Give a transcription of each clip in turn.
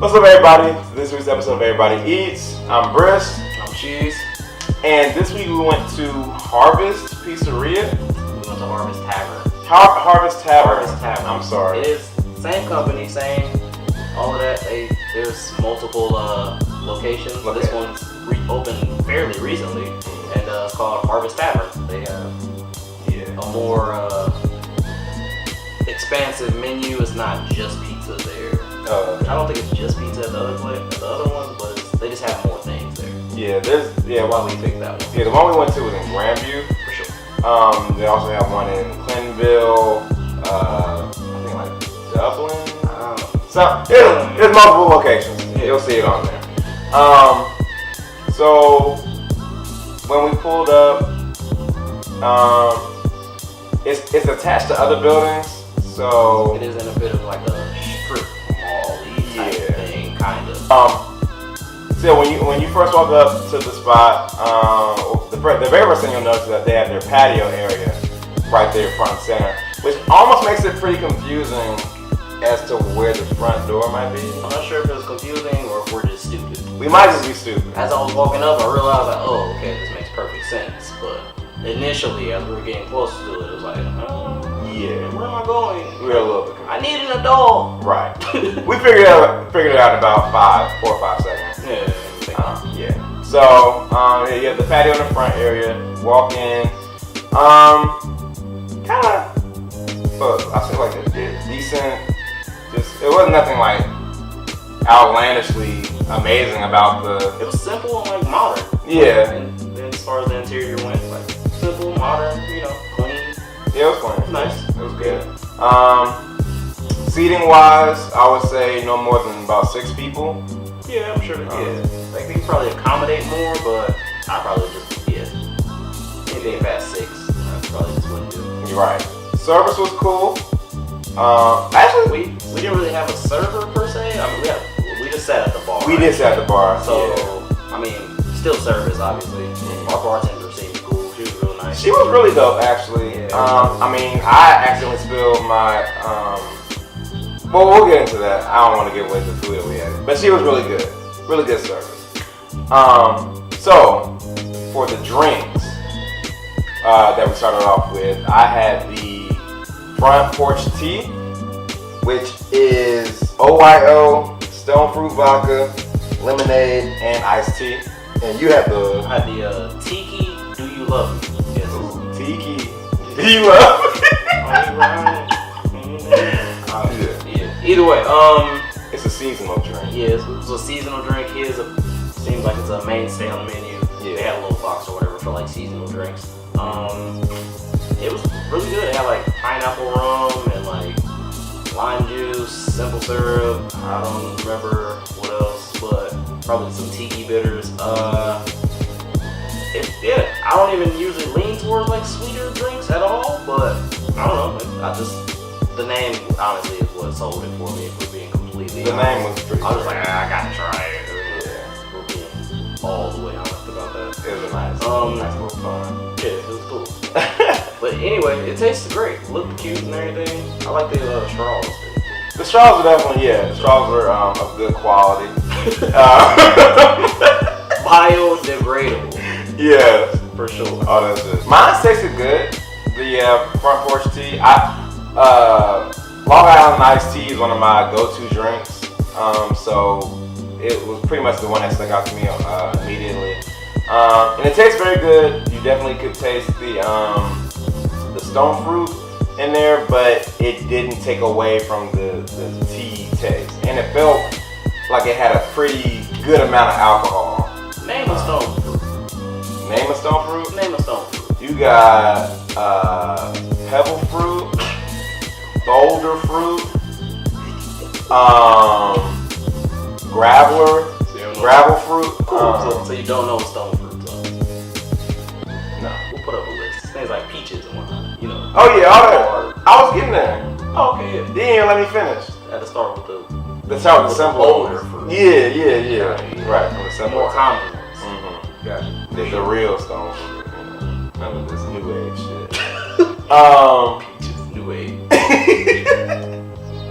What's up, everybody? This week's episode of Everybody Eats. I'm Bris. I'm Cheese. And this week we went to Harvest Pizzeria. We went to Harvest Tavern. Harvest Tavern. Harvest Tavern. I'm sorry. It is same company, same all of that. There's multiple locations. Okay. This one's opened fairly recently, and it's called Harvest Tavern. They have a more expansive menu. It's not just pizza there. I don't think it's just pizza at the other ones, but they just have more things there. Why we picked that one. Yeah, the one we went to was in Grandview. For sure. They also have one in Clintonville, I think like Dublin. So there's multiple locations. Yeah. You'll see it on there. So when we pulled up, it's attached to other buildings, so it is in a bit of like a strip mall-y type thing, kind of. So when you first walk up to the spot, the very first thing you'll notice is that they have their patio area right there front and center, which almost makes it pretty confusing as to where the front door might be. I'm not sure if it was confusing or if we're just stupid. We might just be stupid. As I was walking up, I realized like, oh, okay, this makes perfect sense. But initially, as we were getting closer to it, it was like, where am I going? We were a little bit confused. I need an adult. Right. We figured it out in about 4 or 5 seconds. So, you have the patio in the front area. Walk in. Kind of, I say like a decent. It wasn't nothing like outlandishly amazing about It was simple and like modern. Yeah. And then as far as the interior went, like simple, modern, clean. Yeah, it was clean. Nice. It was good. Seating wise, I would say no more than about 6 people. Yeah, I'm sure. Like they could probably accommodate more, but I probably just anything past 6, I probably just wouldn't do. You're right. Service was cool. Actually, we didn't really have a server per se. I mean, we just sat at the bar. We did sit at the bar. So I mean, still service obviously. Our bartender seemed cool. She was real nice. She was really dope, actually. I mean, I accidentally spilled my. Well, we'll get into that. I don't want to give away the food that we had, but she was really good service. So for the drinks that we started off with, I had the front porch tea, which is OYO, stone fruit vodka, lemonade, and iced tea. And you had the... I had the Tiki, Do You Love Me? Yes. Ooh, Tiki, Do You Love Me? Either way, it's a seasonal drink. Yeah, it's a seasonal drink. Seems like it's a mainstay on the menu. Yeah. They had a little box or whatever for like seasonal drinks. It was really good. It had like pineapple rum and like lime juice, simple syrup. I don't remember what else, but probably some tiki bitters. I don't even usually lean towards like sweeter drinks at all, but I don't know. The name honestly is what sold it for me. If we're being completely honest. Name was pretty. I was like, I gotta try it. We're being all the way honest about that. It was a nice little fun. Yeah, it was cool. But anyway, it tasted great. Looked cute and everything. I like the straws. The straws were definitely, the straws were of good quality. Biodegradable. Yeah, for sure. Oh, that's it. Mine tasted good. The front porch tea. Long Island iced tea is one of my go-to drinks. So it was pretty much the one that stuck out to me immediately. And it tastes very good. You definitely could taste the stone fruit in there, but it didn't take away from the tea taste. And it felt like it had a pretty good amount of alcohol. Name a stone fruit. Name a stone fruit? Name a stone fruit. You got pebble fruit, boulder fruit, gravel fruit. Cool. So you don't know what stone fruits are? No. We'll put up a list. Things like peaches and whatnot. Oh yeah, all that. I was getting there. Oh, okay. You didn't even let me finish. At the start with the simple boulder fruit. Yeah. Right, from the simple. More common ones. Gotcha. The real stone fruit. None of this new age shit. Peaches, new age.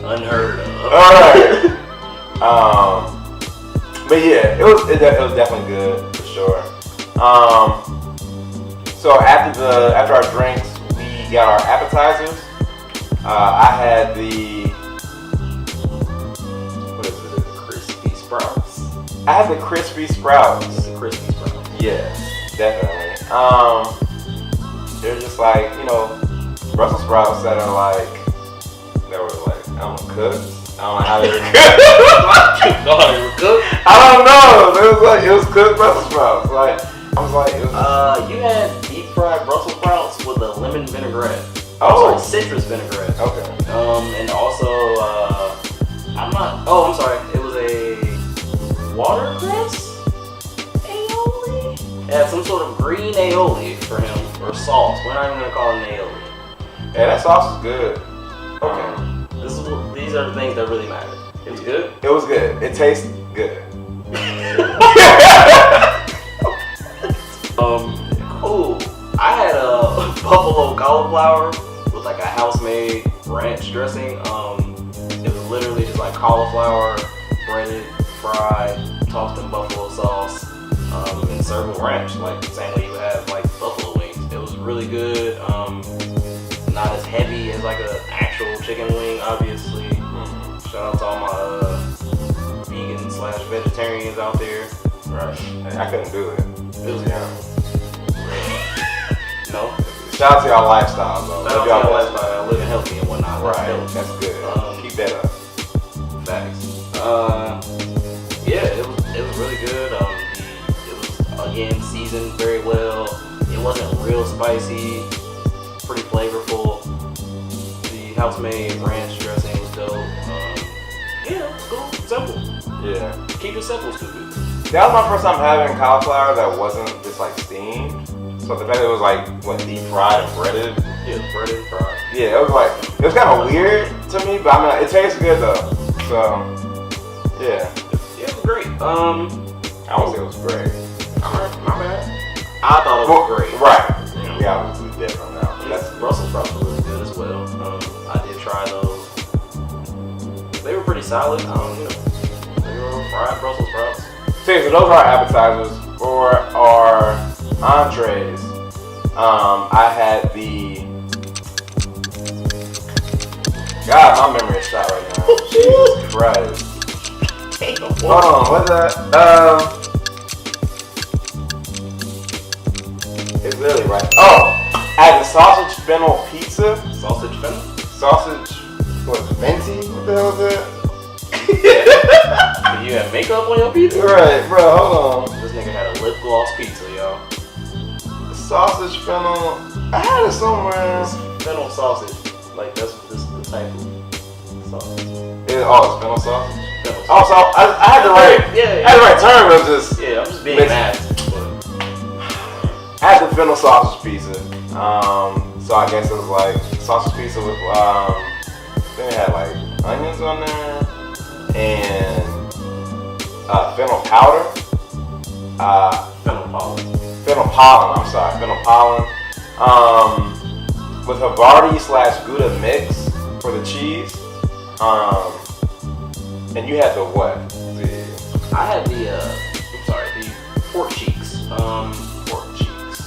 Unheard of. Alright. But yeah, it was definitely good for sure. So after our drinks, we got our appetizers. I had the Crispy sprouts. I had the crispy sprouts. The crispy sprouts. Yeah, definitely. They're just like, Brussels sprouts that were like, I don't know, cooked. I don't know how they were cooked. I don't know. It was cooked Brussels sprouts. Like, I was like, you had deep fried Brussels sprouts with a lemon vinaigrette. Oh, citrus vinaigrette. Okay. And also, I'm sorry. It was a watercress aioli. It had some sort of green aioli for him, or sauce. We're not even gonna call it an aioli. Yeah, that sauce is good. Okay. These are the things that really matter. It was good? It was good. It tastes good. Cool. I had a buffalo cauliflower with like a house-made ranch dressing. It was literally just like cauliflower, breaded, fried, tossed in buffalo sauce, and served with ranch, like the same way you would have like buffalo wings. It was really good. Not as heavy as like an actual chicken wing, obviously. Shout out to all my vegan/vegetarians out there. Right. I couldn't do it. It was no. Shout out to y'all lifestyle, though. Shout out to y'all lifestyle, living healthy and whatnot. Right. That's good. Keep that up. Facts. Yeah, it was really good. It was again seasoned very well. It wasn't real spicy. Pretty flavorful. The house-made ranch dressing was dope. Yeah, cool, simple. Yeah. Keep it simple, stupid. That was my first time having cauliflower that wasn't just like steamed. So the fact that it was like deep fried and breaded. Yeah, breaded and fried. Yeah, it was kind of weird to me, but I mean it tastes good though. So yeah. Yeah, it was great. I won't say it was great. Alright, my bad. I thought it was great. Right. Yeah, obviously different now. That's Brussels sprouts were really good as well. I did try those. They were pretty solid. They were fried Brussels sprouts. So those are our appetizers. For our entrees, I had the. God, my memory is shot right now. Jesus Christ. Hold on, what's that? It's literally right. Oh, I had the sausage fennel pizza. Sausage fennel? Sausage, what, venti? What the hell is that? You had makeup on your pizza? Right, bro, hold on. This nigga had a lip gloss pizza, y'all. Sausage fennel, I had it somewhere. It's fennel sausage. Like, that's the type of sausage. It's fennel sausage? Fennel sausage. Also, I had the right, I had the right term, it was just. Yeah, I'm just being mad. I had the fennel sausage pizza. So I guess it was like sausage pizza with, then it had like onions on there and fennel powder. Fennel pollen, I'm sorry, fennel pollen. With Havarti / Gouda mix for the cheese. And you had the what? I had the pork cheeks. Pork cheeks.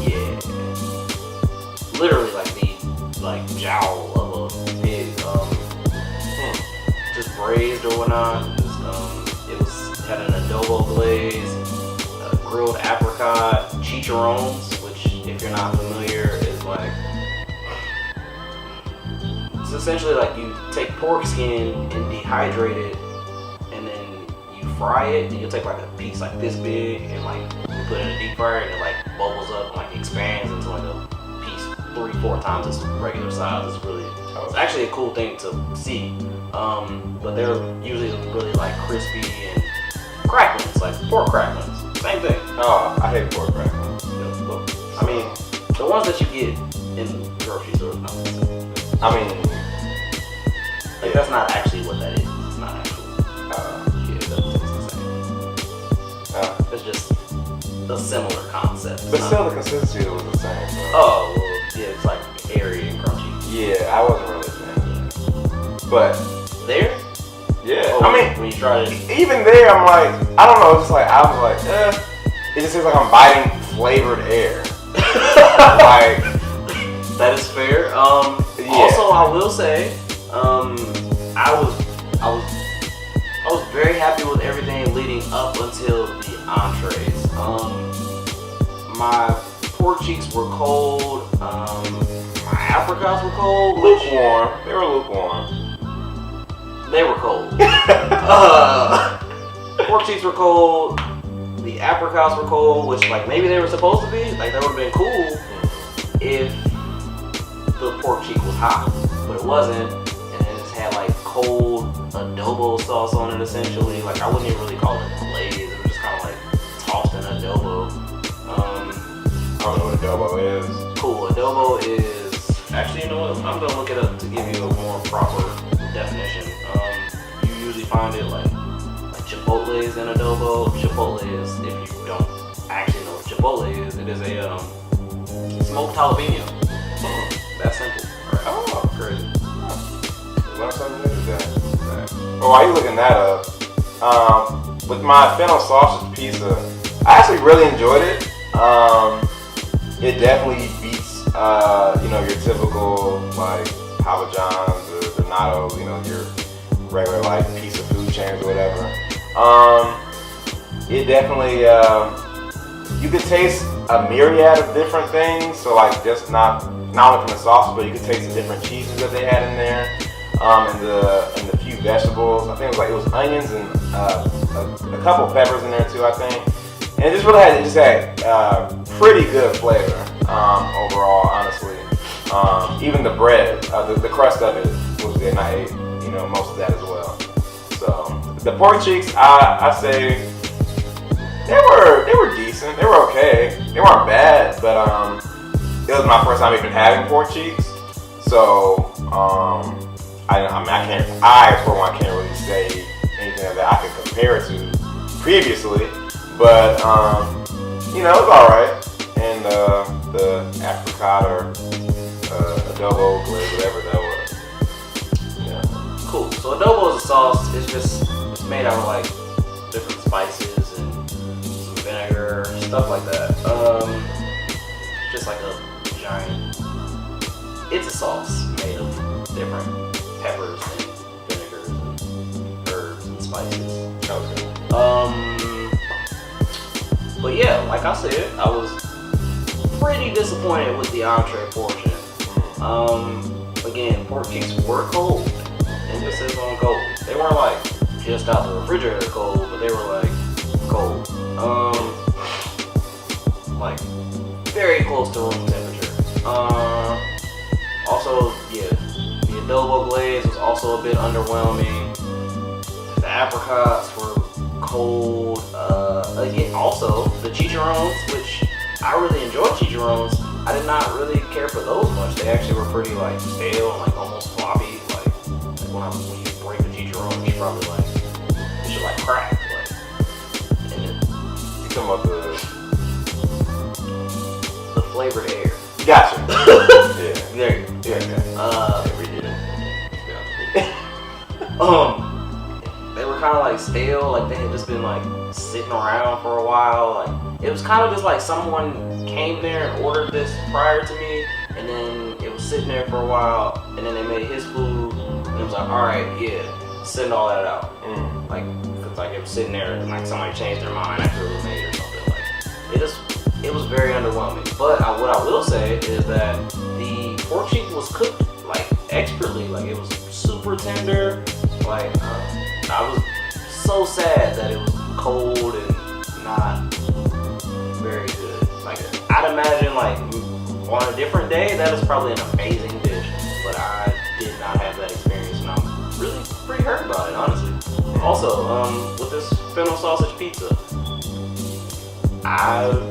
Yeah. Literally like the jowl of a pig. Just braised or whatnot. It had an adobo glaze, grilled apricot, chicharrones, which if you're not familiar is like, it's essentially like you take pork skin and dehydrate it and then you fry it, and you'll take like a piece like this big and like you put it in a deep fryer and it like bubbles up and like expands into like a piece 3-4 times its regular size. It's actually a cool thing to see. But they're usually really like crispy and cracklings, like pork cracklings. Same thing. Oh, I hate pork cracklings. I mean, the ones that you get in the grocery store. I mean, like that's not actually what that is. It's not actually. It doesn't taste the same. It's just a similar concept. But still, the consistency was the same. So. Oh, well, yeah, it's like airy and crunchy. Yeah, I wasn't really a fan of that. But there? Yeah, I mean, when you try it, even there, I'm like, I don't know. It's just like I was like, it just seems like I'm biting flavored air. Like that is fair. Also, I will say, I was very happy with everything leading up until the entrees. My pork cheeks were cold. My apricots were cold. Lukewarm. They were lukewarm. They were cold. Pork cheeks were cold. The apricots were cold, which like maybe they were supposed to be. Like that would have been cool if the pork cheek was hot, but it wasn't. And it just had like cold adobo sauce on it essentially. Like I wouldn't even really call it glaze. It was just kind of like tossed in adobo. I don't know what adobo is. Cool. Adobo is actually, you know what? I'm gonna look it up to give you a more proper definition. You usually find it like chipotle is in adobo. Chipotle is, if you don't actually know what chipotle is, it is a smoked jalapeno. That's simple. Right. Oh, crazy. Learn something new today. Oh, while you looking that up, with my fennel sausage pizza, I actually really enjoyed it. It definitely beats, your typical like Papa John's or Donato's, your regular like pizza food chains or whatever. It definitely, you could taste a myriad of different things. So like just not only from the sauces, but you could taste the different cheeses that they had in there, and the few vegetables. I think it was onions and a couple peppers in there too, I think. And it just had pretty good flavor overall, honestly. Even the bread, the crust of it was good, and I ate most of that as well. So the pork cheeks, I say they were decent. They were okay. They weren't bad, but it was my first time even having pork cheeks. So I for one can't really say anything that I can compare it to previously. But it was alright. And the apricot or adobo glaze, whatever that was. Yeah. Cool. So adobo is a sauce. It's made out of like different spices and some vinegar, stuff like that. Just like a giant. It's a sauce made of different peppers and vinegars and herbs and spices. Okay. But yeah, like I said, I was pretty disappointed with the entree portion. Again, pork cheeks were cold. Emphasis on cold. They weren't like just out the refrigerator cold, but they were like cold. Like very close to room temperature. Also, yeah, the adobo glaze was also a bit underwhelming. The apricots were cold. Again, also the chicharrones, which I really enjoyed chicharrones. I did not really care for those much. They actually were pretty like stale and like almost floppy. Like when you break the chicharron, it should like crack. Like, and You talking about the flavored air. Gotcha. Yeah. There you go. Yeah. We did it. They were kind of like stale, like they had just been like sitting around for a while. Like it was kind of just like someone came there and ordered this prior to me, and then it was sitting there for a while, and then they made his food, and it was like, all right, yeah, send all that out. Like, cause like it was sitting there, and like somebody changed their mind after it was made or something. Like it was very underwhelming. But what I will say is that the pork cheek was cooked like expertly. Like it was super tender. Like I was so sad that it was cold and not very good. Like I'd imagine like on a different day that is probably an amazing dish, but I did not have that experience, and I'm really pretty hurt about it, honestly. Also, with this fennel sausage pizza,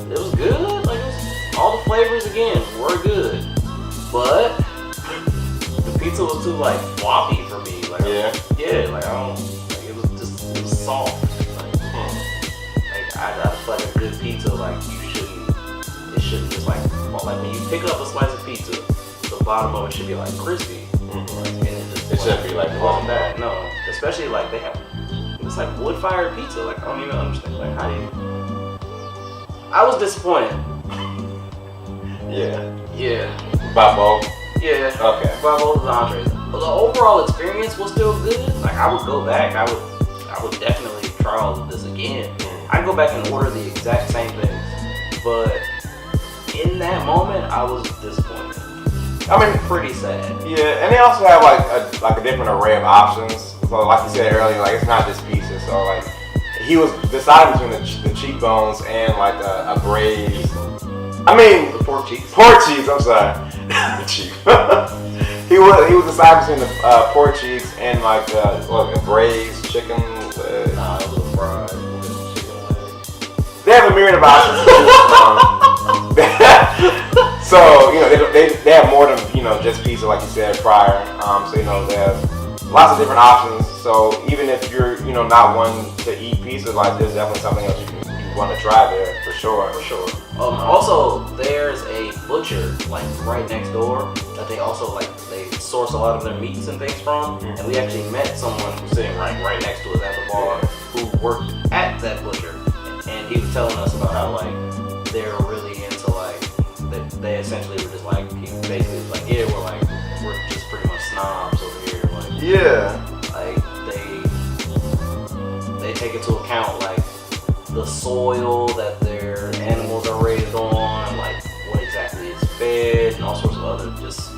it was good. Like all the flavors again were good, but the pizza was too like floppy for me. Like like I don't. Like, it was soft. Like I feel like a good pizza, like it shouldn't just like when you pick up a slice of pizza, the bottom of it should be like crispy, and it just It shouldn't be like it wasn't that. No, especially like they have. It was like wood-fired pizza. Like I don't even understand. Like how do you? I was disappointed. Yeah. Yeah. By both. Yeah. Okay. By both of the entrees. But the overall experience was still good. Like I would go back. I would definitely try all of this again. I'd go back and order the exact same things. But in that moment, I was disappointed. I mean, pretty sad. Yeah, and they also have like a different array of options. So like you said earlier, like it's not just pizza. So like he was deciding between the cheekbones and like a braised. I mean, the pork cheeks. Pork cheeks. I'm sorry. Cheek. he was deciding between the pork cheeks and like a braised chicken leg. Nah, it was a fried chicken leg. They have a myriad of options. So you know they have more than just pizza like you said prior. So you know they have lots of different options. So even if you're not one to eat pizza, like there's definitely something else you want to try there for sure. For sure. Also, there's a butcher like right next door that they also they source a lot of their meats and things from. And we actually met someone who's sitting right next to us at the bar who worked at that butcher, and he was telling us about how they're really into they essentially were just he basically was yeah, we're just pretty much snobs over here. They take into account the soil that their animals are raised on, what exactly is fed, and all sorts of other just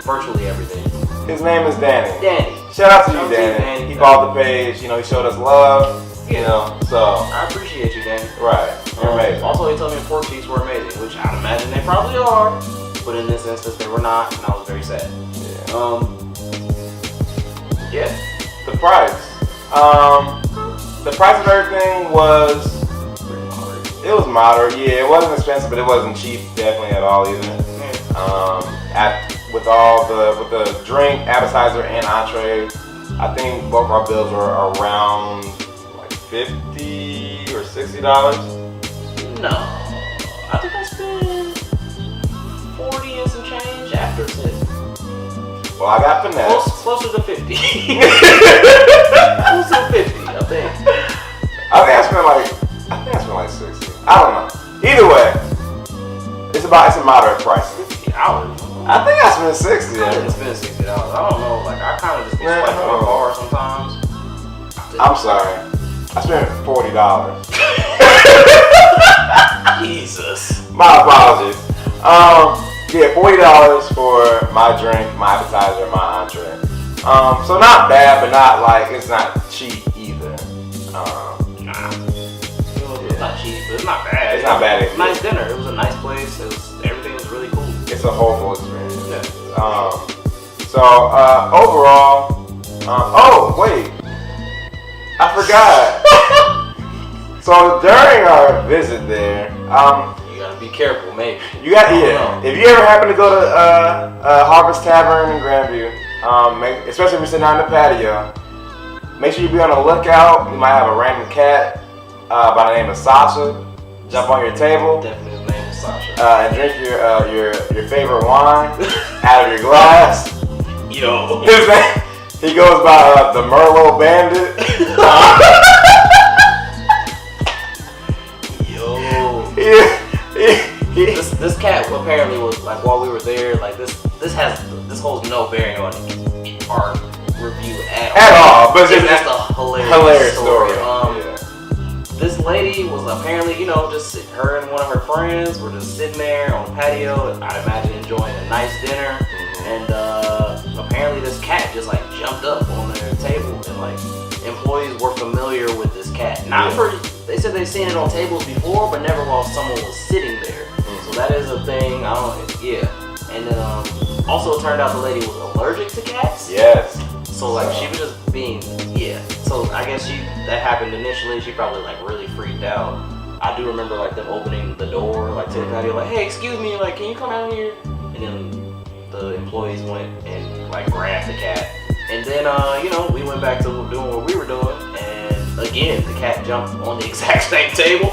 virtually everything. His name is Danny. Danny. Shout out to you, Danny. He bought the page. He showed us love. So I appreciate you, Danny. Right. You're amazing. Also, he told me pork cheeks were amazing, which I'd imagine they probably are, but in this instance, they were not, and I was very sad. Yeah. The price. The price of everything was moderate. Yeah, it wasn't expensive, but it wasn't cheap, definitely at all either. With the drink, appetizer, and entree, I think both our bills were around $50 or $60. No, I think I spent 40 and some change after tip. Well, I got finesse. Closer to 50. Closer to 50, I think. I think I spent like 60. I don't know. Either way, it's a moderate price. $50. I think I spent 60. I didn't spend $60. I don't know. I kind of just be swiping my bar sometimes. I'm sorry. I spent $40. Jesus. My apologies. Yeah, $40 for my drink, my appetizer, my entree. So not bad, but not it's not cheap either. It's not cheap, but it's not bad. It's not bad. It was a nice dinner. It was a nice place. Everything was really cool. It's a whole experience. Yeah. Overall, oh wait, I forgot. So during our visit there, you gotta be careful, maybe. If you ever happen to go to Harvest Tavern in Grandview, especially if you're sitting out in the patio, make sure you be on the lookout. You might have a random cat by the name of Sasha jump on your table. Definitely his name is Sasha. And drink your favorite wine out of your glass. Yo. His name, he goes by the Merlot Bandit. This cat apparently was while we were there, this holds no bearing on our review at all. But that's a hilarious story. This lady was apparently, just her and one of her friends were just sitting there on the patio, I'd imagine enjoying a nice dinner, and apparently this cat just jumped up on their table, and employees were familiar with this cat. They said they've seen it on tables before, but never while someone was sitting there. So that is a thing. And then also it turned out the lady was allergic to cats. Yes. So she was just being So I guess that happened initially. She probably really freaked out. I do remember them opening the door to the patio, hey, excuse me, can you come out here? And then the employees went and grabbed the cat. And then we went back to doing what we were doing, and again the cat jumped on the exact same table.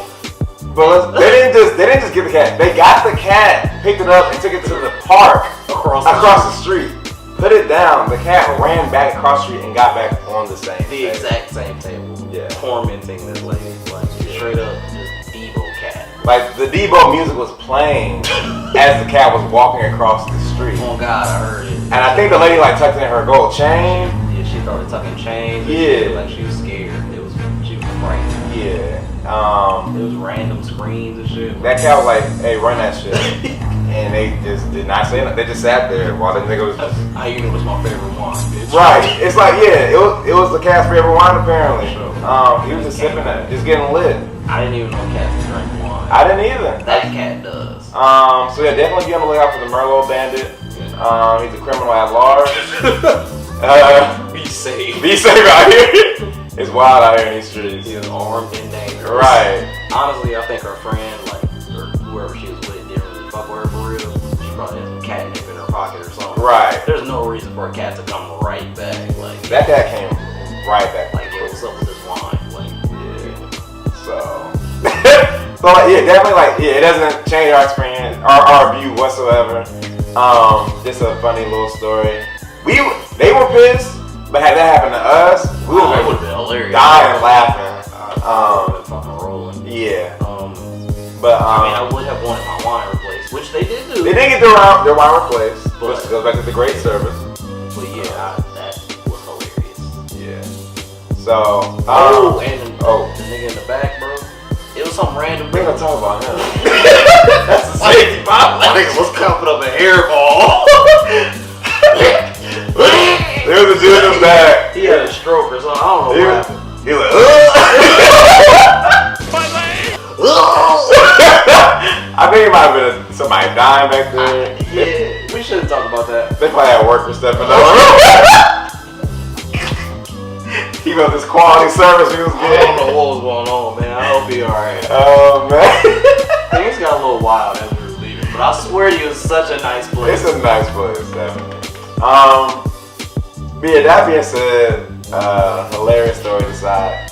But they didn't just get the cat. They got the cat, picked it up, and took it to the park across the street. put it down. The cat ran back across the street and got back on the same table. Exact same table. Yeah. Tormenting this lady. Like, straight up, just Devo cat. Like, the Devo music was playing as the cat was walking across the street. Oh, God, I heard it. And I think the lady, like, tucked in her gold chain. Yeah, she started tucking chains. Yeah. Like, she was scared. She was frightened. Yeah. It was random screams and shit. That cat was like, hey, run that shit. And they just did not say nothing. They just sat there while the nigga was just... How you know what's my favorite wine, bitch? Right. It's like, yeah, it was the cat's favorite wine, apparently. He was just sipping it, just getting lit. I didn't even know cats drink wine. I didn't either. That cat does. So yeah, definitely be on the lookout for the Merlot Bandit. He's a criminal at large. Be safe. Be safe out here. It's wild out here in these streets. He's armed and dangerous. Right. Honestly, I think her friend, like, or whoever she was with, didn't really fuck with her for real. She probably had some catnip in her pocket or something. Right. There's no reason for a cat to come right back. Like, That cat came right back. like, yo, what's up with this wine? Like, Yeah. So like, yeah, definitely, like, yeah, it doesn't change our experience, our view whatsoever. Just a funny little story. They were pissed, but had that happened to us, we would have been hilarious. Dying laughing. Fucking rolling. Yeah. But I mean, I would have wanted my wine replaced, which they did do. They did get their wine replaced, which goes back to the great service. But yeah, that was hilarious. Yeah. So. And the nigga in the back, bro. It was some random. We ain't gonna talk about him. That's a safety violation. That nigga was coughing up an hairball. There was a dude in the back. He had a stroke or something. I don't know what happened. He was like, I think it might have been somebody dying back there. Yeah, we shouldn't talk about that. They probably had workers stepping up. He felt this quality service he was I getting. don't know what was going on, man. I hope he alright. Oh, man. Things got a little wild as we were leaving, but I swear to you, it's such a nice place. It's a nice place, definitely. But yeah, that being said, hilarious story aside.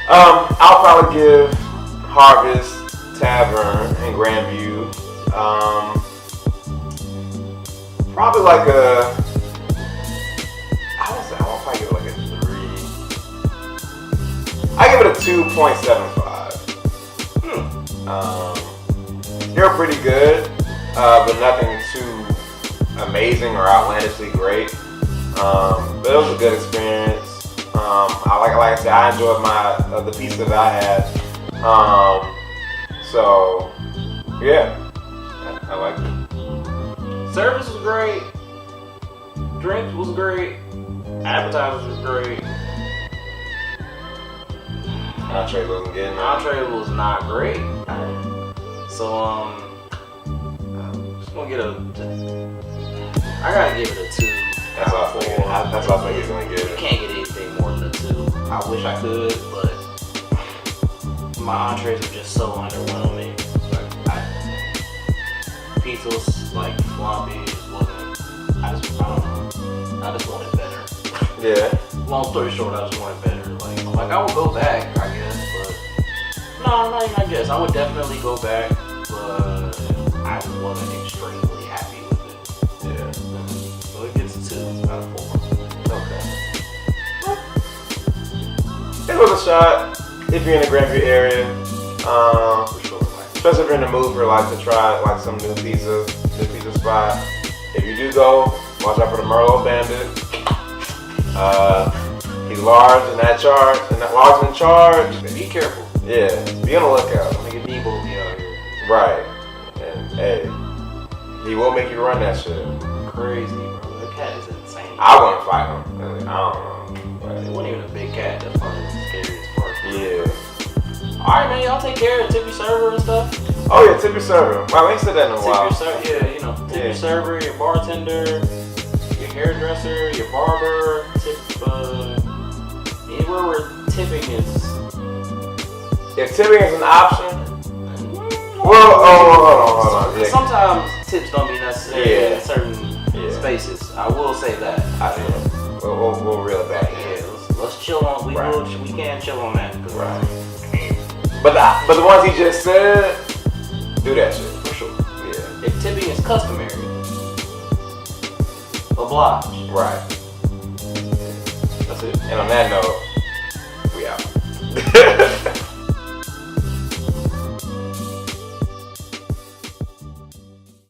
I'll probably give Harvest Tavern in Grandview probably like a, I won't probably give it like a 3. I give it a 2.75. They're pretty good, but nothing too amazing or outlandishly great. But it was a good experience. Like I said, I enjoyed the pizza that I had. So yeah, I liked it. Service was great. Drinks was great. Appetizers was great. Entree wasn't getting it. Entree was not great. So I'm just gonna get I gotta give it a 2. That's all I think. That's all I think he's gonna get You it. can't get anything more than a 2. I wish I could, but my entrees are just so underwhelming. Pizza was like floppy. It just wasn't. I don't know. I just wanted better. Yeah. Long story short, I just wanted better. Like I would go back, I guess, but no, not even I guess. I would definitely go back, but I just wasn't extremely happy with it. Yeah. So it gets a 2 out of 4. Okay. It was a shot if you're in the Grandview area. For sure. Especially if you're in the mood for like to try like some new pizza spot. If you do go, watch out for the Merlot Bandit. He's large and large in charge. Be careful. Yeah, be on the lookout. Nigga Debo be out here. Right. And hey, he will make you run that shit. Crazy, bro. That cat is insane. I wouldn't fight him. Really. I don't know. But It wasn't even a big cat. That's probably the scariest part. yeah. Alright, man. Y'all take care of tip your server and stuff. Oh yeah, tip your server. Wow, we ain't said that in a while. Tip your server, your bartender, your hairdresser, your barber, tip anywhere where tipping is. If tipping is an option, well, hold on. Yeah. Sometimes tips don't be necessary in certain spaces. I will say that. We'll reel it back in. Yeah, let's chill on. We can chill on that. Right. But the ones he just said, do that shit for sure. Yeah. If tipping is customary, oblige. Right. That's it. And on that note,